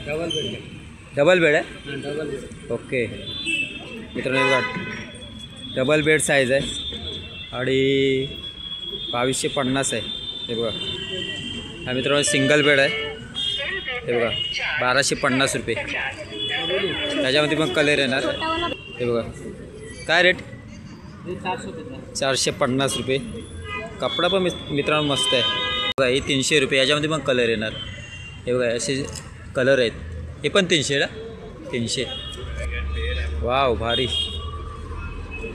Double bed आहे. Okay मित्रांनो हे बघा डबल बेड साईज आहे आणि 2250 आहे. हे बघा हा मित्रांनो सिंगल बेड आहे. हे बघा 1250 रुपये. त्याच्यामध्ये पण कलर येणार. हे बघा काय रेट 450 रुपये. कपडा पण मित्रांनो मस्त आहे. बघा हे 300 रुपये. याच्यामध्ये पण कलर येणार. हे बघा असे कलर आहेत. हे पण 300 ना 300. वाव भारी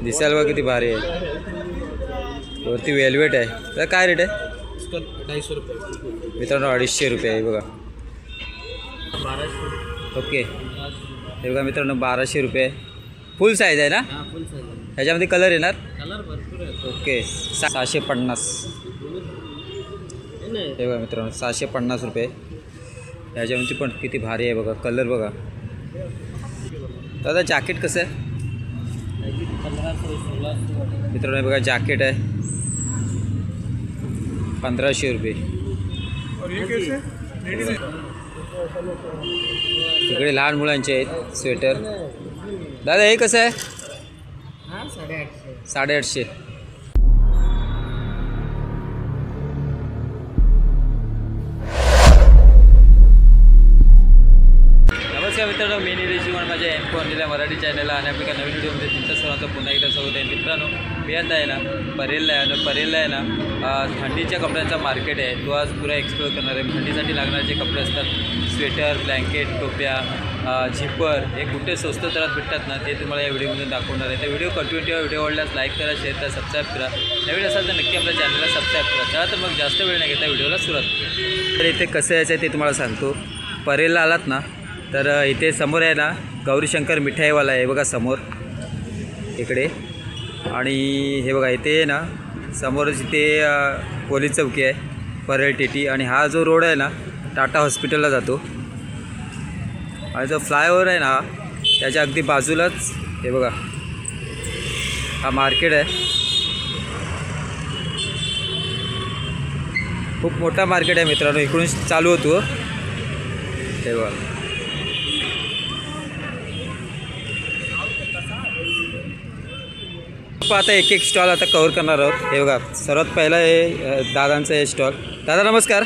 दिसायला बघा किती भारी आहे. वरती वेल्वेट आहे. तर काय रेट आहे 250 रुपये मित्रांनो 250 रुपये आहे. बघा ओके हे बघा मित्रांनो 1200 रुपये. फुल साईज आहे ना. फुल साईज ह्याच्यामध्ये कलर येणार. कलर भरपूर आहे. ओके 650. हे बघा मित्रांनो 650 रुपये. ह्याच्यामध्ये पण किती भारी आहे बघा कलर बघा. दादा जॅकेट कसं आहे 1500 मित्रांनो. हे बघा जॅकेट आहे 1500 रुपये. इकडे लहान मुलांचे आहेत स्वेटर. दादा हे कसं आहे 850. नमस्कार मित्रांनो मी निलेश जीवन माझ्या M4 मराठी चॅनलला आणि आपल्या नवीन व्हिडिओमध्ये तुमचं सर्वांचं पुन्हा एकदा स्वागत आहे. मित्रांनो मी आता आहे ना परेलला आहे ना थंडीच्या कपड्यांचा मार्केट आहे. तो आज पुरा एक्सप्लोर करणार आहे. थंडीसाठी लागणारे जे कपडे असतात स्वेटर ब्लँकेट टोप्या झिपर हे कुठे स्वस्त दरात भेटतात ना ते तुम्हाला या व्हिडिओमधून दाखवणार आहे. तर व्हिडिओ कंटिन्यू ठेवा. व्हिडिओ आवडल्यास लाईक करा शेअर करा सबस्क्राईब करा. नवीन असाल तर नक्की आपल्या चॅनलला सबस्क्राईब करा. चला तर मग जास्त वेळ नाही घेता व्हिडिओला सुरुवात. तर इथे कसं यायचं आहे ते तुम्हाला सांगतो. परेलला आलात ना तर इथे समोर आहे ना गौरीशंकर मिठाईवाला आहे बघा समोर इकडे. आणि हे बघा इथे ना समोरच इथे पोलीस चौकी आहे परेल टीटी. आणि हा जो रोड आहे ना टाटा हॉस्पिटलला जातो. आणि जो फ्लायओव्हर आहे ना त्याच्या अगदी बाजूलाच हे बघा हा मार्केट आहे. खूप मोठा मार्केट आहे मित्रांनो. इकडून चालू होतो हे बघा. आता एक एक स्टॉल आता कव्हर करणार आहोत. हे बघा सर्वात पहिला हे दादांचं हे स्टॉल. दादा नमस्कार.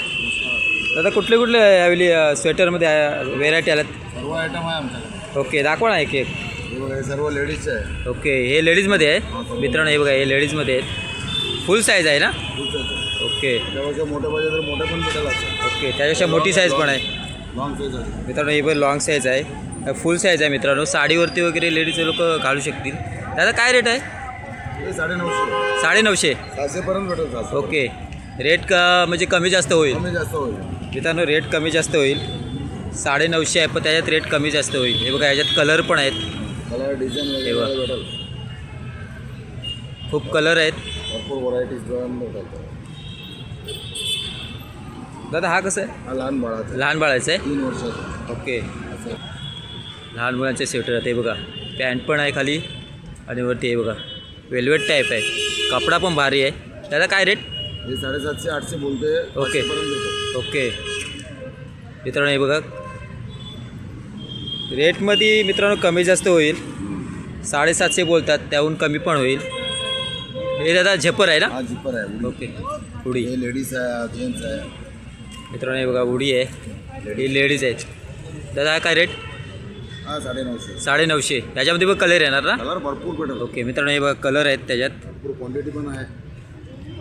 दादा कुठले कुठले यावेळी स्वेटरमध्ये व्हेरायटी आल्यात. सर्व आयटम आहे आमच्याकडे. ओके दाखवा ना एक एक. हे सर्व लेडीजचे आहे. ओके हे लेडीजमध्ये आहे मित्रांनो. हे बघा हे लेडीजमध्ये आहेत. फुल साईज आहे ना. ओके त्यापेक्षा मोठे पाहिजे तर मोठे पण भेटेल. ओके त्याच्यापेक्षा मोठी साईज पण आहे लॉंग साईज आहे मित्रांनो. ही पण लॉंग साईज आहे फुल साईज आहे मित्रांनो. साडीवरती वगैरे लेडीज लोक घालू शकतील. दादा काय रेट आहे 950. 950 700पर्यंत भेटेल. ओके रेट का म्हणजे कमी जास्त होईल कमी जास्त होईल मित्रांनो. रेट कमी जास्त होईल. 950 आहे पण त्याच्यात रेट कमी जास्त होईल. हे बघा याच्यात कलर पण आहेत. कलर डिझाईन हे बघा भेटेल. खूप कलर आहेत भरपूर व्हरायटीज भेटेल. दादा हा कसं आहे हा लहान बाळाचा लहान बाळाचं आहे. 3 वर्षाचा. ओके लहान मुलांचे स्वेटर आहेत. हे बघा पॅन्ट पण आहे खाली आणि वरती हे बघा वेल्वेट टाईप आहे. कपडा पण भारी आहे. दादा काय रेट हे 750-800 बोलते. ओके ओके मित्रांनो. हे बघा रेटमध्ये मित्रांनो कमी जास्त होईल. 750 बोलतात त्याहून कमी पण होईल. हे दादा झेपर आहे ना. हा जिपर आहे. ओके उडी हे लेडीज आहे जेंट्स आहे मित्रांनो. हे बघा उडी आहे. हे लेडीज आहेत. दादा काय रेट हा 950. 950. याच्यामध्ये पण कलर येणार ना. कलर भरपूर भेटेल. ओके मित्रांनो हे बघा कलर आहेत त्याच्यात. भरपूर क्वांटिटी पण आहे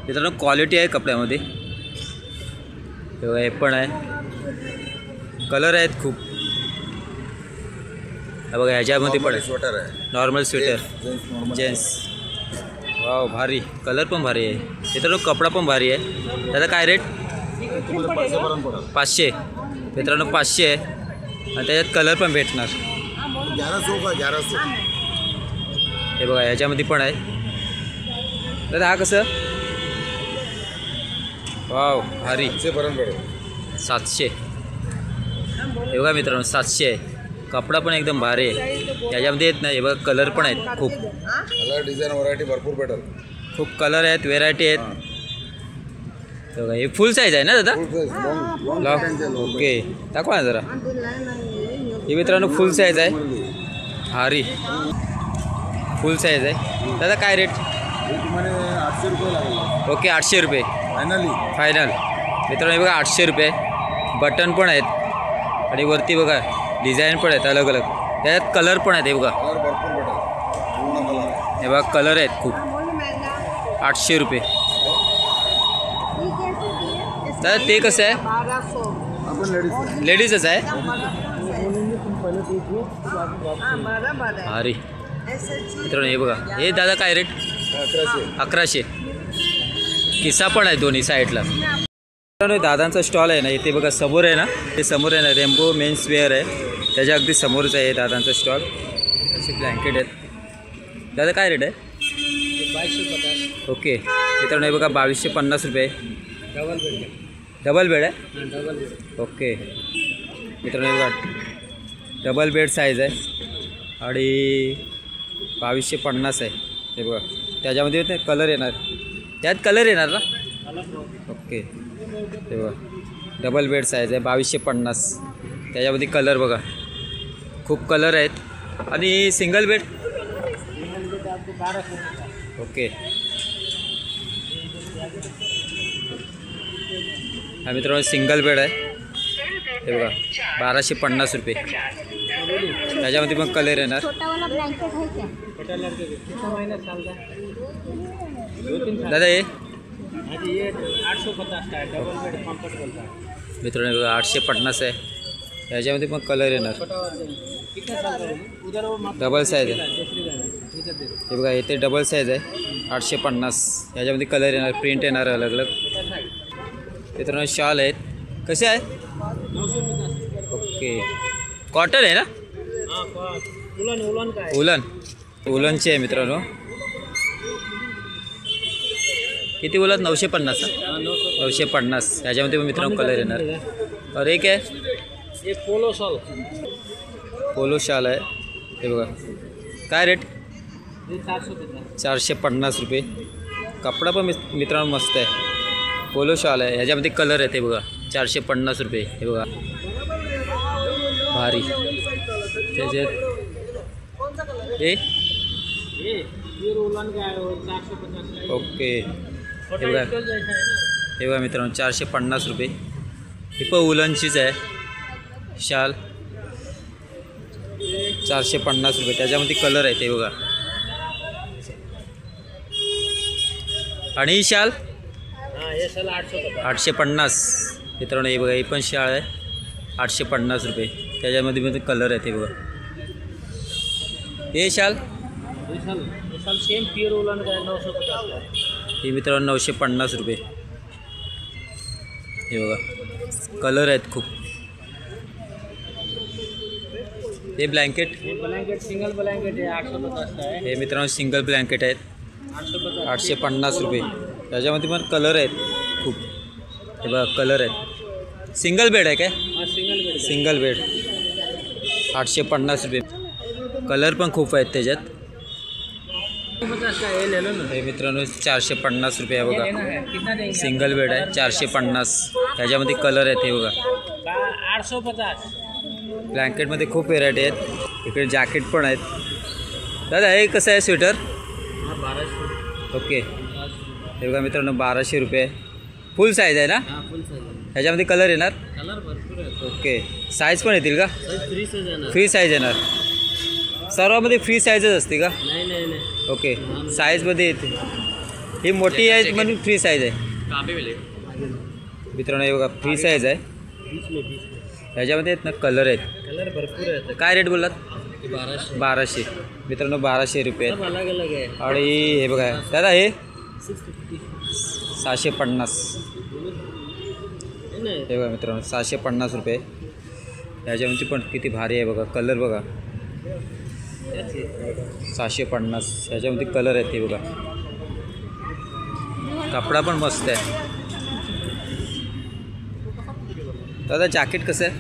मित्रांनो. क्वालिटी आहे कपड्यामध्ये. हे बघा हे पण आहे. कलर आहेत खूप. हे बघा ह्याच्यामध्ये पण आहे स्वेटर आहे normal sweater gents normal gents. Wow भारी कलर पण भारी आहे मित्रांनो. कपडा पण भारी आहे. त्याचा काय रेट 500 मित्रांनो. 500 आहे आणि त्याच्यात कलर पण भेटणार. 1100 का 1100. हे बघा ह्याच्यामध्ये पण आहे. दादा हा कसं वाव भारी 700पर्यंत भेटेल. 700. हे बघा मित्रांनो 700 आहे. कपडा पण एकदम भारी आहे. याच्यामध्ये येत नाही. हे बघा कलर पण आहेत खूप. कलर डिझाईन व्हरायटी भरपूर भेटेल. खूप कलर आहेत व्हेरायटी आहेत. हे बघा हे फुल साईज आहे ना दादा. लॉंग ओके दाखवा ना जरा. हे मित्रांनो फुल साईज आहे भारी फुल साईज आहे. दादा काय रेट? तुम्हाला 800 रुपये लागेल. ओके 800 रुपये फायनली. फायनल. मित्रांनो हे बघा 800 रुपये. बटन पण आहेत आणि वरती बघा डिझाईन पण आहेत अलग अलग. त्याच्यात कलर पण आहेत हे बघा. कलर भरपूर भेटेल. पूर्ण कलर आहे. हे बघा कलर आहेत खूप. 800 रुपये. दादा ते कसं आहे? आपण लेडीज लेडीजच आहे. भारी. मित्रांनो हे बघा हे दादा काय रेट? 1100. 1100. किस्सा पण आहे दोन्ही साईडला. मित्रांनो दादांचा स्टॉल आहे ना इथे बघा समोर आहे ना. ते समोर आहे ना रेम्बो मेन्स वेअर आहे त्याच्या अगदी समोरच आहे दादांचा स्टॉल. असे ब्लँकेट आहेत. दादा काय रेट आहे? 2250. ओके मित्रांनो हे बघा 2250 रुपये. डबल बेड आहे. ओके मित्रांनो हे बघा डबल बेड साईज आहे आणि 2250 आहे. हे बघा त्याच्यामध्ये ते कलर येणार. त्यात कलर येणार ना? ओके हे बघा डबल बेड साईज आहे 2250. त्याच्यामध्ये कलर बघा खूप कलर आहेत. आणि सिंगल बेड? ओके हा मित्रांनो सिंगल बेड आहे. हे बघा 1250 रुपये. त्याच्यामध्ये पण कलर येणार. दादा हे मित्रांनो बघा 850 आहे. त्याच्यामध्ये पण कलर येणार. डबल साईज आहे. हे बघा इथे डबल साईज आहे 850. याच्यामध्ये कलर येणार प्रिंट येणार अलग अलग. मित्रांनो शॉल आहेत कसे आहेत? ओके कॉटन आहे ना? उलनचे आहे मित्रांनो. किती बोलात? 950. 950. याच्यामध्ये पण मित्रांनो कलर येणार. और एक आहे पोलो शॉल आहे. हे बघा काय रेट? 450 रुपये. कपडा पण मित्रांनो मस्त आहे. पोलो शॉल आहे ह्याच्यामध्ये कलर आहे ते बघा 450 रुपये. हे बघा भारी. त्याच्यात ओके हे बघा मित्रांनो 450 रुपये. ही पण उलनचीच आहे शाल 450 रुपये. त्याच्यामध्ये कलर आहे ते बघा. आणि ही शाल 850. मित्रांनो हे बघा ही पण शाल आहे 850 रुपये. त्याच्यामध्ये पण कलर आहे ते बघा. हे शाल सेम प्युअर उलन का 950. हे मित्रांनो 950 रुपये. हे बघा कलर आहेत खूप. हे ब्लँकेट सिंगल ब्लँकेट आहे 850 का आहे. हे मित्रांनो सिंगल ब्लँकेट आहेत 850 रुपये. त्याच्यामध्ये पण कलर आहेत खूप. हे बघा कलर आहेत. सिंगल बेड आहे काय? सिंगल बेड 850 रुपये. कलर पण खूप आहेत त्याच्यात. हे मित्रांनो 450 रुपये आहे बघा. सिंगल बेड आहे 450. त्याच्यामध्ये कलर आहेत हे बघा. 850. ब्लँकेटमध्ये खूप व्हेरायटी आहेत. इकडे जॅकेट पण आहेत. दादा हे कसं आहे स्वेटर? 1200. ओके हे बघा मित्रांनो 1200 रुपये. फुल साईज आहे ना? फुल साईज. ह्याच्यामध्ये कलर येणार? कलर भरपूर आहे. ओके साईज पण येतील का? फ्री साईज आहे ना? फ्री साईज येणार. सर्वामध्ये फ्री साईजच असते का? नाही. ओके साईजमध्ये येते. ही मोठी आहे म्हणून फ्री साईज आहे. मित्रांनो हे बघा फ्री साईज आहे. ह्याच्यामध्ये आहेत ना कलर आहेत. कलर भरपूर आहे. काय रेट बोललात? 1200. 1200. मित्रांनो 1200 रुपये आहेत. अलग अलग आहे. आणि हे बघा दादा हे 650. 750. हे बघा मित्रांनो 750 रुपये. ह्याच्यामध्ये पण किती भारी आहे बघा. कलर बघा 750. ह्याच्यामध्ये कलर आहेत ते बघा. कपडा पण मस्त आहे. दादा जॅकेट कसं आहे?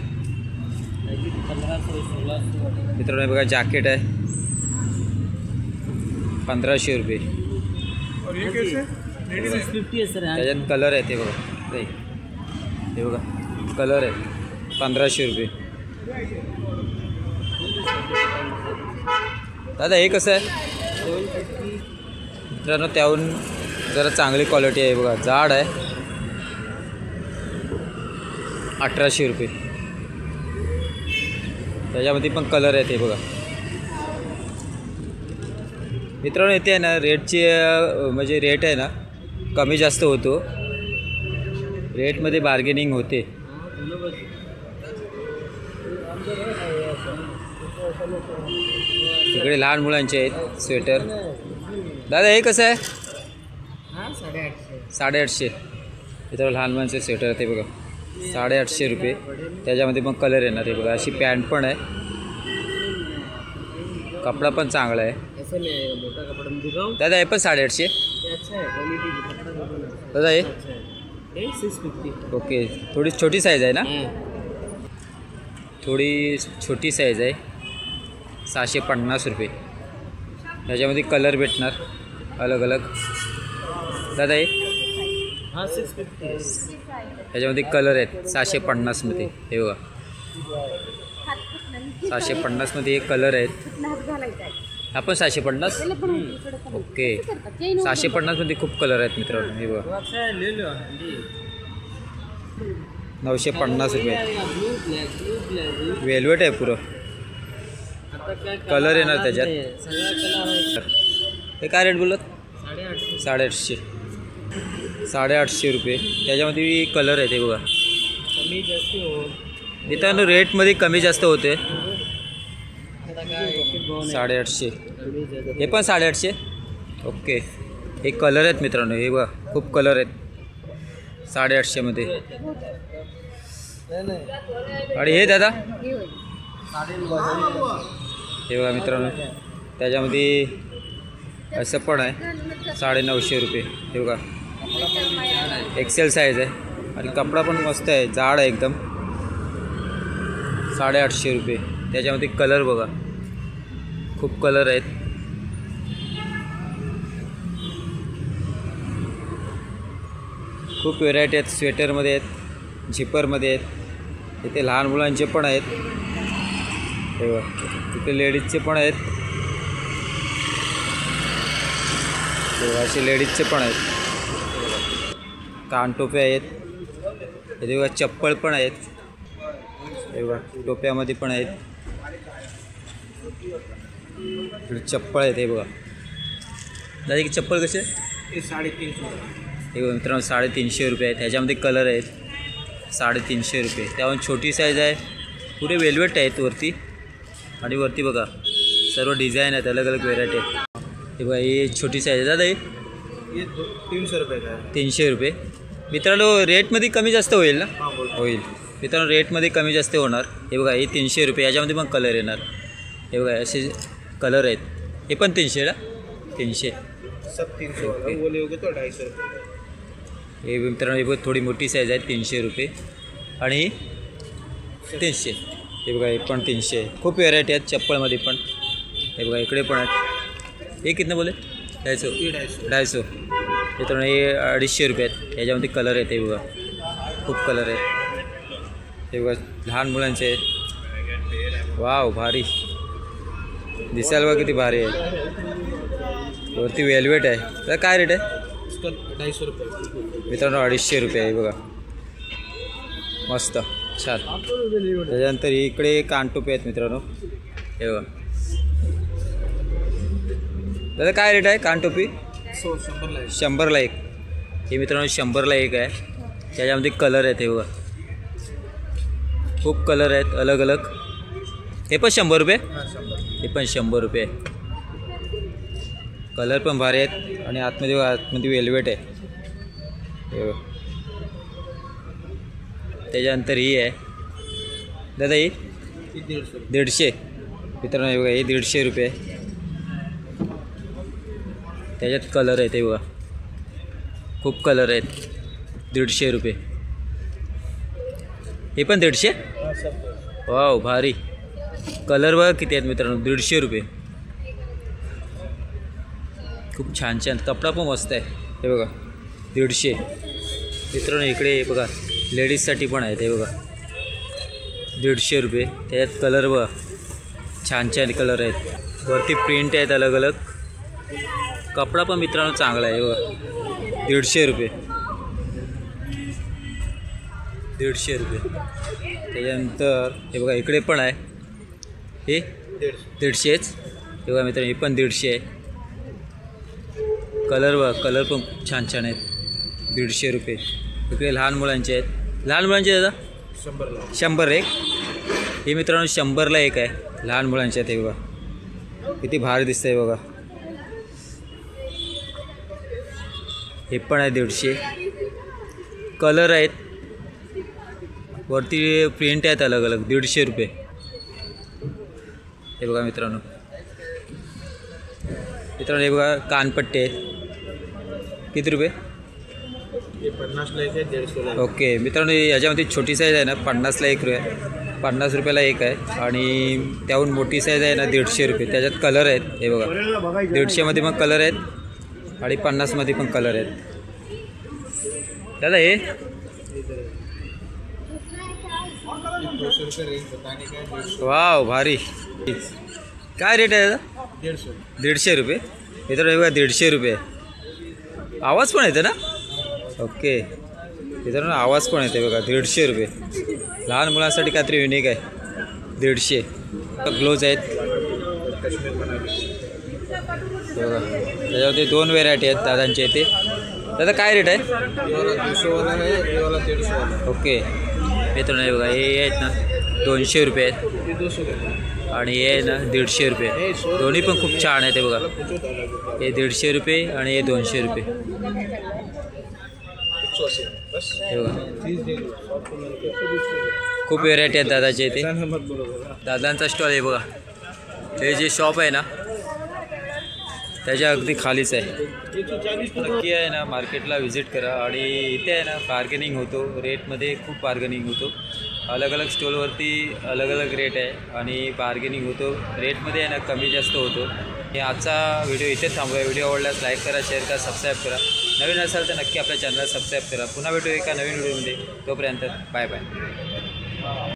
1500. मित्रांनो हे बघा जॅकेट आहे 1500 रुपये. 650 आहे सर. त्याच्यात कलर आहे ते बघा. हे बघा कलर आहे 1500 रुपये. दादा हे कसं आहे 750. मित्रांनो? त्याहून जरा चांगली क्वालिटी आहे बघा, जाड आहे. 1800 रुपये. त्याच्यामध्ये पण कलर आहे ते बघा. मित्रांनो इथे आहे ना रेटची म्हणजे रेट आहे ना कमी जास्त होतो, रेटमध्ये बार्गेनिंग होते. तिकडे लहान मुलांचे आहेत स्वेटर. दादा हे कसं आहे? 850. इथं लहान मुलांचे स्वेटर ते बघा 850 रुपये. त्याच्यामध्ये पण कलर येणार आहे बघा. अशी पॅन्ट पण आहे, कपडा पण चांगला आहे. दादा हे पण 850. दादा हे 650. ओके. थोडी छोटी साईज आहे ना, थोडी छोटी साईज आहे. 650 रुपये. ह्याच्यामध्ये कलर भेटणार अलग अलग. दादा हे 650. ह्याच्यामध्ये कलर आहेत 650मध्ये. हे बघा 650मध्ये हे कलर आहेत. आपण 650. ओके 650मध्ये खूप कलर आहेत मित्रांनो. हे बघा 950 रुपये. वेल्वेट आहे पुरं, कलर येणार त्याच्यात. हे काय रेट बोलत? 850. 850 रुपये. त्याच्यामध्ये कलर आहे ते बघा. मित्रांनो रेटमध्ये कमी जास्त होते. 850. हे पण 850. ओके. हे कलर आहेत मित्रांनो. हे बघा खूप कलर आहेत 850मध्ये. आणि हे दादा हे बघा मित्रांनो, त्याच्यामध्ये असं पण आहे 950 रुपये. हे बघा एक्सेल साईज आहे आणि कपडा पण मस्त आहे, जाड आहे एकदम. 850 रुपये. त्याच्यामध्ये कलर बघा खूप कलर आहेत. खूप व्हेरायटी आहेत. स्वेटरमध्ये आहेत, झिपरमध्ये आहेत. इथे लहान मुलांचे पण आहेत. हे बघा तिथे लेडीजचे पण आहेत. असे लेडीजचे पण आहेत. कानटोपे आहेत. हे बघा चप्पल पण आहेत. हे बघा टोप्यामध्ये पण आहेत. चप्पल आहेत. हे बघा दादा की चप्पल कसे? 350. हे बघा मित्रांनो 350 रुपये आहेत. ह्याच्यामध्ये कलर आहेत. 350 रुपये. त्याहून छोटी साईज आहे. पुरे वेल्वेट आहेत वरती. आणि वरती बघा सर्व डिझाईन आहेत, अलग अलग व्हेरायटी आहेत. हे बघा ही छोटी साईज आहे. दादा हे 300 रुपये का? 300 रुपये. मित्रांनो रेटमध्ये कमी जास्त होईल ना? होईल मित्रांनो, रेटमध्ये कमी जास्त होणार. हे बघा हे 300 रुपये. याच्यामध्ये पण कलर येणार. हे बघा असे कलर आहेत. हे पण 300 ना? 300. सब 300 बोले होगे तो 250 रुपये. हे मित्रांनो हे बघा थोडी मोठी साईज आहे 300 रुपये. आणि ही 300. हे बघा हे पण 300 आहे. खूप व्हेरायटी आहेत चप्पलमध्ये पण. हे बघा इकडे पण आहेत. हे कितने बोले? 250. मित्रांनो हे 250 रुपये आहेत. ह्याच्यामध्ये कलर आहेत. हे बघा खूप कलर आहेत. हे बघा लहान मुलांचे आहेत. वाव भारी दिसायला बघा किती भारी आहे. वरती वेल्वेट आहे. तर काय रेट आहे? 250 रुपये. मित्रांनो 250 रुपये आहे. बघा मस्त छान. त्याच्यानंतर इकडे कानटोपे आहेत मित्रांनो. हे बघा दादा काय रेट आहे कानटोपी? 100ला एक. हे मित्रांनो 100ला एक आहे. त्याच्यामध्ये कलर आहेत. हे बघा खूप कलर आहेत अलग अलग. हे पण 100 रुपये. हे पण 100 रुपये. कलर पण भारी आहेत. आणि आतमध्ये वेल्वेट आहे. हे बघा. त्याच्यानंतर ही आहे दादा ही 150. मित्रांनो हे बघा हे 150 रुपये. त्याच्यात कलर आहेत. हे बघा खूप कलर आहेत. 150 रुपये. हे पण 150. वाव भारी. कलर बघा किती आहेत मित्रांनो. 150 रुपये. खूप छान छान. कपडा पण मस्त आहे. हे बघा 150. मित्रांनो इकडे बघा लेडीजसाठी पण आहेत. हे बघा 150 रुपये. त्याच्यात कलर बघ छान छान कलर आहेत. वरती प्रिंट आहेत अलग अलग. कपडा पण मित्रांनो चांगला आहे बघ. 150 रुपये. 150 रुपये. त्याच्यानंतर हे बघा इकडे पण आहे. हे 150च. हे बघा मित्रांनो हे पण 150 आहे. कलर बघा कलर पण खूप छान छान आहेत. 150 रुपये. इकडे लहान मुलांचे आहेत. लहान मुलांचे दादा 100 एक. हे मित्रांनो 100ला एक आहे. लहान मुलांचे आहेत. हे बघा किती भारी दिसतं आहे बघा. हे पण आहे 150. कलर आहेत. वरती प्रिंट आहेत अलग अलग. 150 रुपये. हे बघा मित्रांनो. हे बघा कानपट्टे आहेत. किती रुपये? ये 50ला एक आहे, 150ला. ओके मित्रांनो याच्यामध्ये छोटी साईज आहे ना 50ला एक रुपये. 50 रुपयाला एक आहे. आणि त्याहून मोठी साईज आहे ना 150 रुपये. त्याच्यात कलर आहेत. हे बघा 150मध्ये पण कलर आहेत आणि 50मध्ये पण कलर आहेत. दादा हे 200 रुपये रेंज बताने का है. 150. वाव भारी. काय रेट आहे दादा? 150. 150 रुपये. मित्रांनो हे बघा 150 रुपये. आवाज पण येते ना? ओके मित्रांनो आवाज पण येते बघा. 150 रुपये. लहान मुलांसाठी काहीतरी युनिक आहे. 150. ग्लोज आहेत कश्मीर बनारस. हे बघा. त्याच्यावरती 2 व्हेरायटी आहेत दादांच्या इथे. दादा काय रेट आहे? ये वाला 200 वाला है, ये वाला 150 वाला है. ओके मित्रांनो हे बघा हे आहेत ना 200 रुपये आहेत. ये 200 का है. आणि हे आहे ना 150 रुपये. दोन्ही पण खूप छान आहेत. हे बघा पूछो दादा. हे 150 रुपये आणि हे 200 रुपये. 180 बस. हे बघा 30 दे दो. आपको मैंने कहा खूप व्हेरायटी आहेत दादाच्या इथे. ऐसा मत बोलो दादा. दादांचा स्टॉल आहे बघा. हे जे शॉप आहे ना त्याच्या अगदी खालीच आहे. नक्की आहे ना मार्केटला व्हिजिट करा. आणि इथे आहे ना बार्गेनिंग होतो. रेटमध्ये खूप बार्गेनिंग होतो. अलग अलग स्टॉलवरती अलग अलग रेट आहे आणि बार्गेनिंग होतो. रेटमध्ये आहे ना कमी जास्त होतो. हे आजचा व्हिडिओ इथेच थांबूया. व्हिडिओ आवडल्यास लाईक करा, शेअर करा, सबस्क्राईब करा. नवीन असाल तर नक्की आपल्या चॅनलला सबस्क्राईब करा. पुन्हा भेटू एका नवीन व्हिडिओमध्ये. तोपर्यंत बाय बाय.